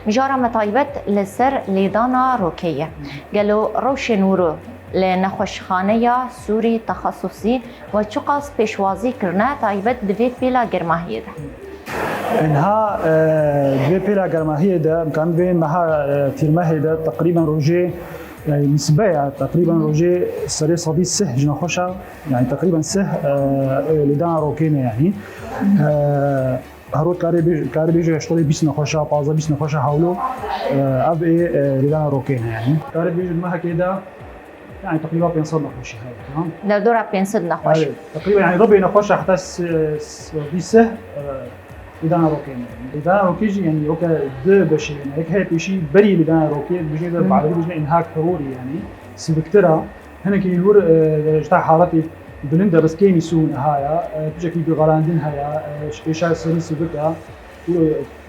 مجارة مطايبت لسر ليدانا روكية قالوا روشن ورو لنخوشخانه سوری تخصصی و چقاس پیشوازی کرنا تایبت دوی پیلا گرماهی ده. إنها دوی پیلا گرماهی ده امکان به مها تیرماهی ده تقریبا روزه يعني نسبية تقريبا روجي سري صدي سه جنا خوشة يعني تقريبا سه لدانا روكينه يعني هروت كاري بيجي يشتري بيس نخوشة بازا بيس نخوشة حوله أبي لدانا روكينه يعني كاري بيجي المها كده يعني تقريبا بينصد نخوشة هاي تمام لو دورة بينصد نخوش تقريبا يعني ربع نخوشة حتى صدي سه لدانا روكينه لدانا روكيجي يعني اوكا دو بشي يعني هيك هي بشي بري لدانا روكي بيجي بعد بيجي انهاك حروري يعني سبكترا هنا كي يور جتا حالتي بلندا بس كيمي سون هايا بيجي كي بغلاندين هايا اشا سري سبكا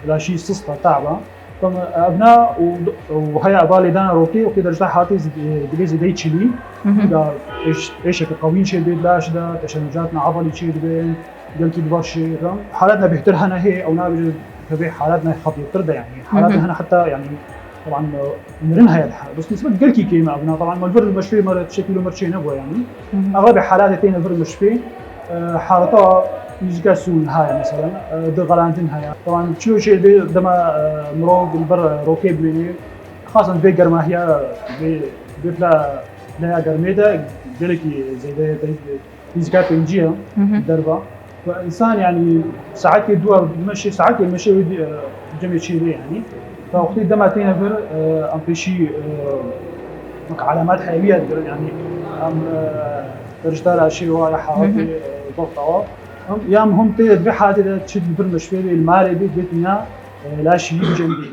لاشي سسطه تعبه طبعا ابناء وهي ابالي دانا روكي وكذا جتا حالتي دبيزي دي تشيلي دا ايش قويين شي بيدلاش دا تشنجاتنا عضلي شي بين قلت برشي حالاتنا بيحترها أنا هي أو نابج كبير حالاتنا خطير تردا يعني حالاتنا هنا حتى يعني طبعا مرنها يدها بس نسبة قلكي كيما أبنا طبعا ما الفرد المشفي مرة شكله مرشي نبوه يعني أغلب حالات تين الفرد المشفي حالتها يجكسون هاي مثلا دغلانتين هاي طبعا شو شيء دما مروق البر روكيب بيني خاصة في جرماهيا بيفلا لا جرميدا قلكي زي ده يجكا بنجيها دربا فإنسان يعني ساعات يدوها بمشي ساعات يمشي جميع شيء يعني فوقت دمتين فر أم في شيء علامات حيوية يعني أم ترجتها شيء ولا حاطي ضغطة يا هم تيجي بحاجة تشد البرمش في المال بيت بيتنا لا شيء جنبي